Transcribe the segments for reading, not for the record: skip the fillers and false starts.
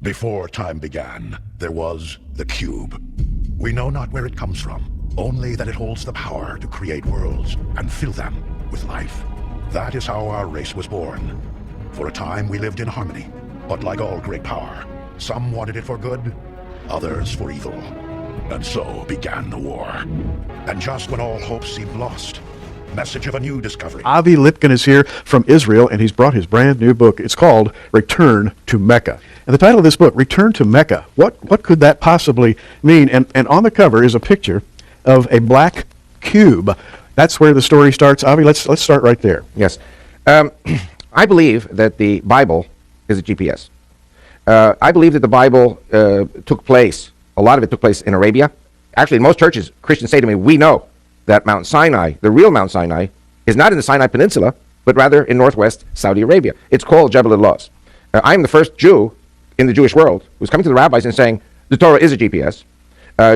Before time began, there was the cube. We know not where it comes from, only that it holds the power to create worlds and fill them with life. That is how our race was born. For a time we lived in harmony, but like all great power, some wanted it for good, others for evil. And so began the war. And just when all hope seemed lost, message of a new discovery. Avi Lipkin is here from Israel, and he's brought his brand new book. It's called Return to Mecca. And the title of this book, Return to Mecca, what could that possibly mean? And on the cover is a picture of a black cube. That's where the story starts. Avi, let's start right there. Yes. I believe that the Bible is a GPS. I believe that the Bible took place, a lot of it took place in Arabia. Actually, in most churches, Christians say to me, we know that Mount Sinai, the real Mount Sinai, is not in the Sinai Peninsula, but rather in northwest Saudi Arabia. It's called Jabal al-Lawz. I am the first Jew in the Jewish world who's coming to the rabbis and saying, the Torah is a GPS.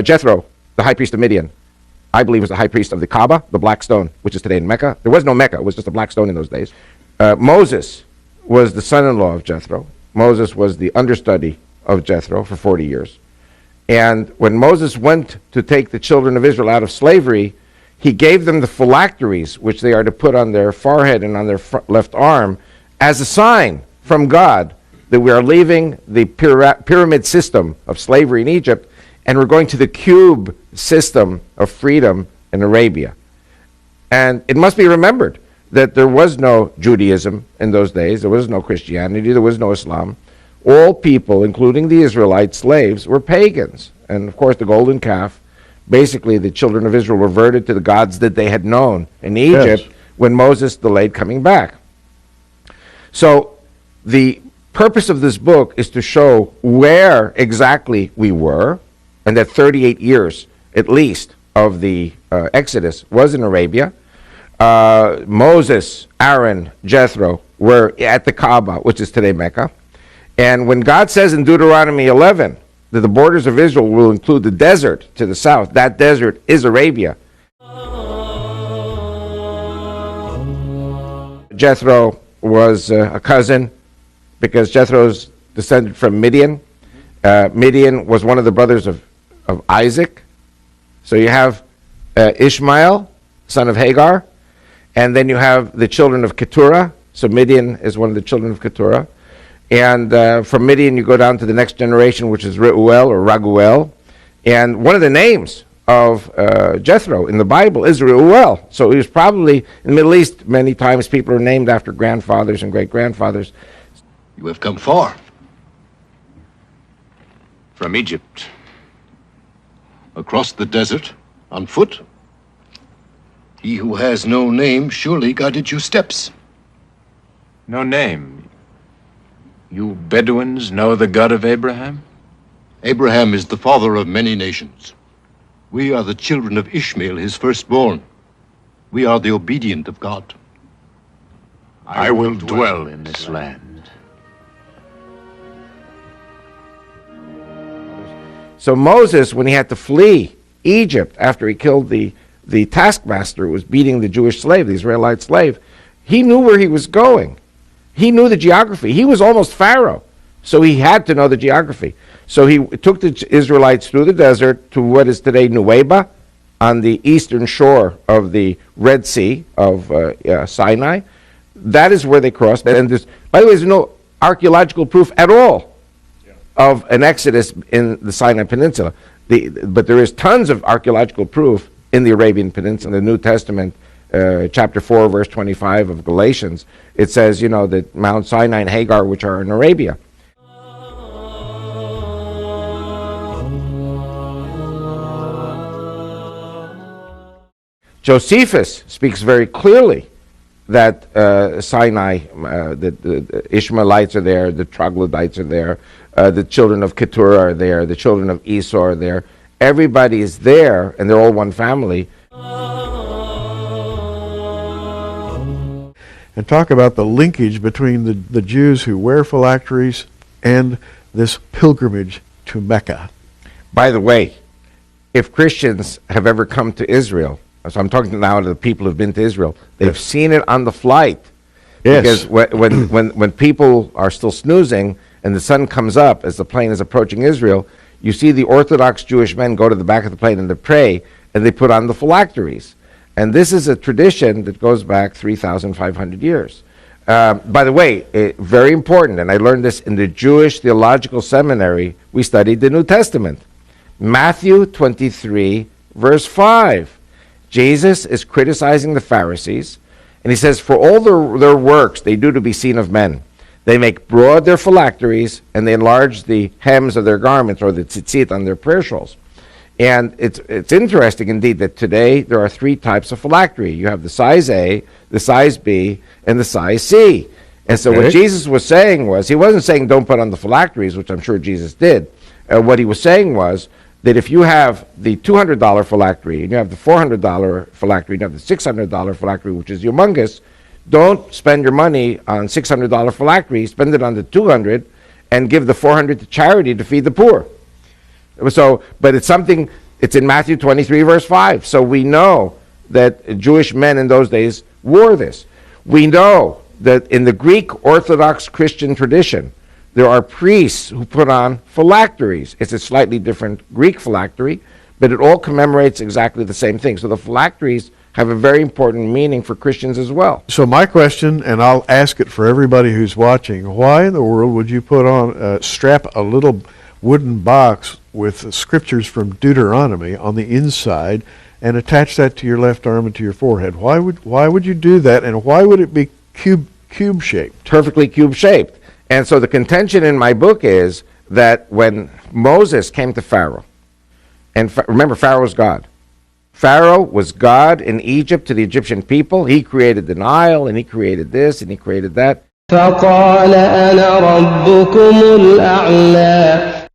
Jethro, the high priest of Midian, I believe was the high priest of the Kaaba, the black stone, which is today in Mecca. There was no Mecca, it was just a black stone in those days. Moses was the son-in-law of Jethro. Moses was the understudy of Jethro for 40 years. And when Moses went to take the children of Israel out of slavery, he gave them the phylacteries, which they are to put on their forehead and on their left arm, as a sign from God that we are leaving the pyramid system of slavery in Egypt, and we're going to the cube system of freedom in Arabia. And it must be remembered that there was no Judaism in those days, there was no Christianity, there was no Islam. All people, including the Israelite slaves, were pagans. And of course the golden calf, basically the children of Israel reverted to the gods that they had known in Egypt when Moses delayed coming back. So the purpose of this book is to show where exactly we were, and that 38 years at least of the Exodus was in Arabia. Moses, Aaron, Jethro were at the Kaaba, which is today Mecca. And when God says in Deuteronomy 11 that the borders of Israel will include the desert to the south, that desert is Arabia. Jethro was a cousin because Jethro's descended from Midian. Midian was one of the brothers of Isaac. So you have Ishmael, son of Hagar, and then you have the children of Keturah. So Midian is one of the children of Keturah. And from Midian you go down to the next generation, which is Reuel or Raguel. And one of the names of Jethro in the Bible is Reuel. So he was probably, in the Middle East, many times people are named after grandfathers and great-grandfathers. You have come far. From Egypt. Across the desert, on foot. He who has no name surely guided your steps. No name? You Bedouins know the God of Abraham? Abraham is the father of many nations. We are the children of Ishmael, his firstborn. We are the obedient of God. I will dwell in this land. So Moses, when he had to flee Egypt after he killed the taskmaster who was beating the Jewish slave, the Israelite slave, he knew where he was going. He knew the geography. He was almost Pharaoh, so he had to know the geography. So he took the Israelites through the desert to what is today Nuweiba, on the eastern shore of the Red Sea of Sinai. That is where they crossed. And by the way, there's no archaeological proof at all of an exodus in the Sinai Peninsula. But there is tons of archaeological proof in the Arabian Peninsula. In the New Testament, chapter 4, verse 25 of Galatians, it says, that Mount Sinai and Hagar, which are in Arabia. Josephus speaks very clearly that Sinai, the Ishmaelites are there, the troglodytes are there, the children of Keturah are there, the children of Esau are there. Everybody is there, and they're all one family. And talk about the linkage between the Jews who wear phylacteries and this pilgrimage to Mecca. By the way, if Christians have ever come to Israel, so I'm talking now to the people who've been to Israel, they've seen it on the flight. Yes. Because when people are still snoozing and the sun comes up as the plane is approaching Israel, you see the Orthodox Jewish men go to the back of the plane and they pray, and they put on the phylacteries. And this is a tradition that goes back 3,500 years. By the way, very important, and I learned this in the Jewish Theological Seminary, we studied the New Testament. Matthew 23, verse 5. Jesus is criticizing the Pharisees, and he says, for all their works they do to be seen of men. They make broad their phylacteries, and they enlarge the hems of their garments, or the tzitzit on their prayer shawls. And it's interesting indeed that today there are three types of phylactery. You have the size A, the size B, and the size C. And so what Jesus was saying was, he wasn't saying don't put on the phylacteries, which I'm sure Jesus did. What he was saying was that if you have the $200 phylactery, and you have the $400 phylactery, and you have the $600 phylactery, which is humongous, don't spend your money on $600 phylactery, spend it on the $200, and give the $400 to charity to feed the poor. So, but it's something, it's in Matthew 23, verse 5. So we know that Jewish men in those days wore this. We know that in the Greek Orthodox Christian tradition, there are priests who put on phylacteries. It's a slightly different Greek phylactery, but it all commemorates exactly the same thing. So the phylacteries have a very important meaning for Christians as well. So my question, and I'll ask it for everybody who's watching, why in the world would you put on, strap a little wooden box with scriptures from Deuteronomy on the inside and attach that to your left arm and to your forehead? Why would you do that, and why would it be cube shaped? Perfectly cube shaped. And so the contention in my book is that when Moses came to Pharaoh, and remember, Pharaoh was God. Pharaoh was God in Egypt to the Egyptian people. He created the Nile, and he created this, and he created that. فقال أنا ربكم الأعلى.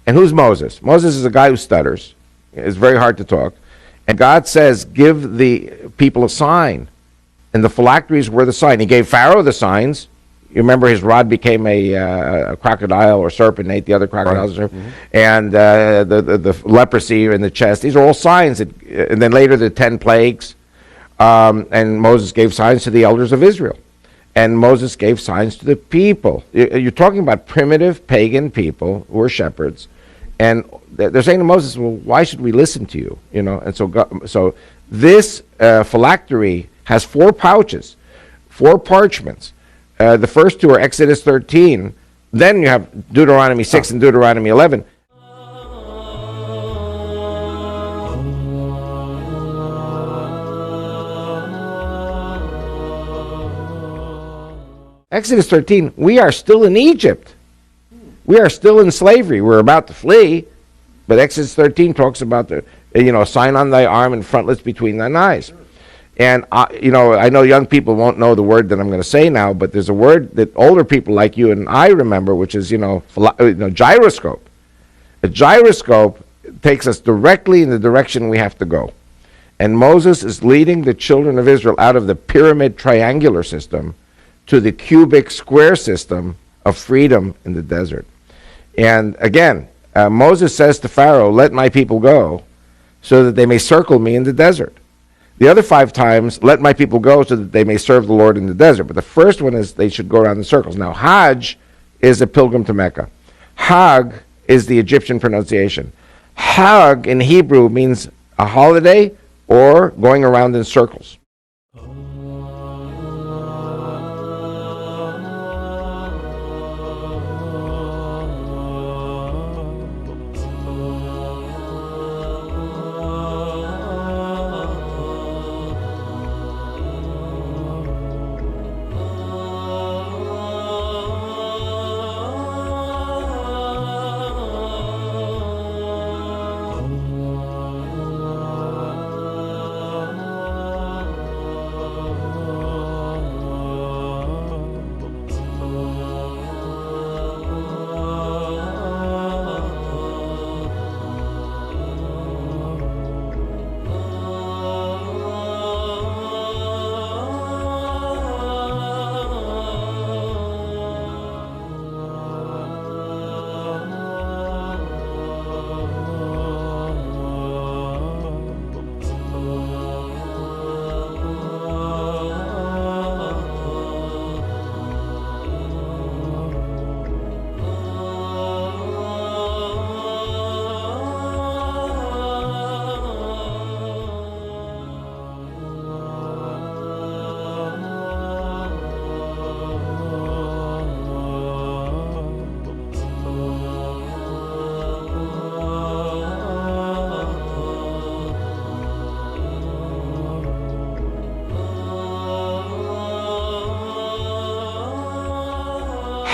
And who's Moses? Moses is a guy who stutters. It's very hard to talk. And God says, give the people a sign. And the phylacteries were the sign. He gave Pharaoh the signs. You remember his rod became a crocodile or serpent, ate the other crocodiles. Right. Mm-hmm. And the leprosy in the chest. These are all signs. And then later the 10 plagues. And Moses gave signs to the elders of Israel. And Moses gave signs to the people. You're talking about primitive pagan people who were shepherds. And they're saying to Moses, well, why should we listen to you? You know, and so this phylactery has 4 pouches, 4 parchments. The first 2 are Exodus 13. Then you have Deuteronomy 6 and Deuteronomy 11. Exodus 13, we are still in Egypt. We are still in slavery. We're about to flee. But Exodus 13 talks about the, sign on thy arm and frontlets between thine eyes. And, I know young people won't know the word that I'm going to say now, but there's a word that older people like you and I remember, which is, gyroscope. A gyroscope takes us directly in the direction we have to go. And Moses is leading the children of Israel out of the pyramid triangular system to the cubic square system of freedom in the desert. And again, Moses says to Pharaoh, let my people go so that they may circle me in the desert. The other 5 times, let my people go so that they may serve the Lord in the desert. But the first one is they should go around in circles. Now, Hajj is a pilgrim to Mecca. Hag is the Egyptian pronunciation. Hag in Hebrew means a holiday or going around in circles.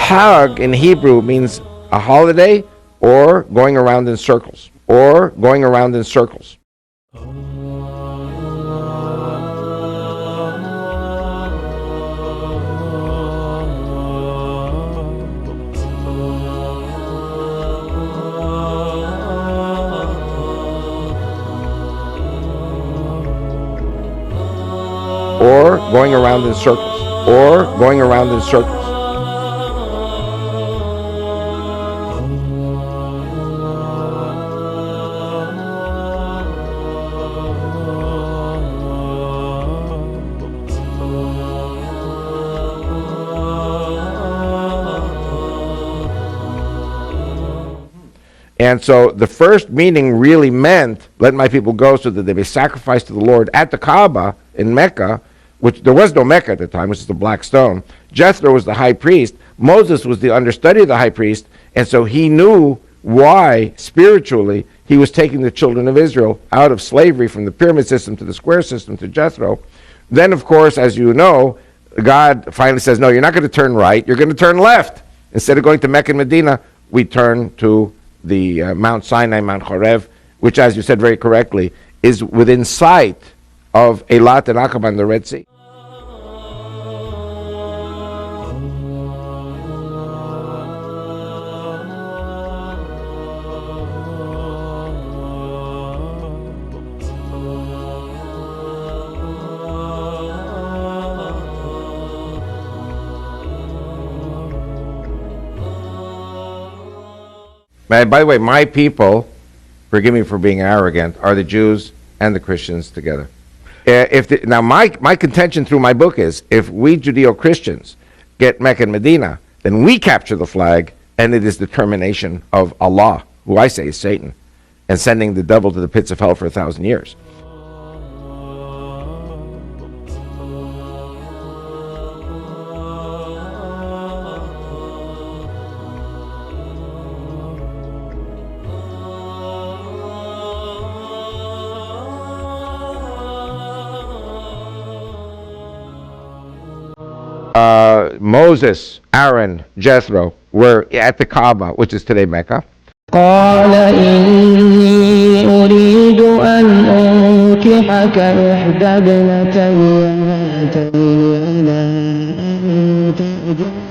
Hag in Hebrew means a holiday or going around in circles. Or going around in circles. Or going around in circles. Or going around in circles. And so the first meaning really meant, let my people go so that they may sacrifice to the Lord at the Kaaba in Mecca, which there was no Mecca at the time, which is the black stone. Jethro was the high priest. Moses was the understudy of the high priest. And so he knew why, spiritually, he was taking the children of Israel out of slavery from the pyramid system to the square system to Jethro. Then, of course, as you know, God finally says, no, you're not going to turn right, you're going to turn left. Instead of going to Mecca and Medina, we turn to the Mount Sinai, Mount Horeb, which, as you said very correctly, is within sight of Eilat and Aqaba and the Red Sea. By the way, my people, forgive me for being arrogant, are the Jews and the Christians together. Now, my contention through my book is, if we Judeo-Christians get Mecca and Medina, then we capture the flag, and it is the termination of Allah, who I say is Satan, and sending the devil to the pits of hell for 1,000 years. Moses, Aaron, Jethro were at the Kaaba, which is today Mecca. قال إني أريد أن أنكحك إحدى ابنتي هاتين على أن تأجرني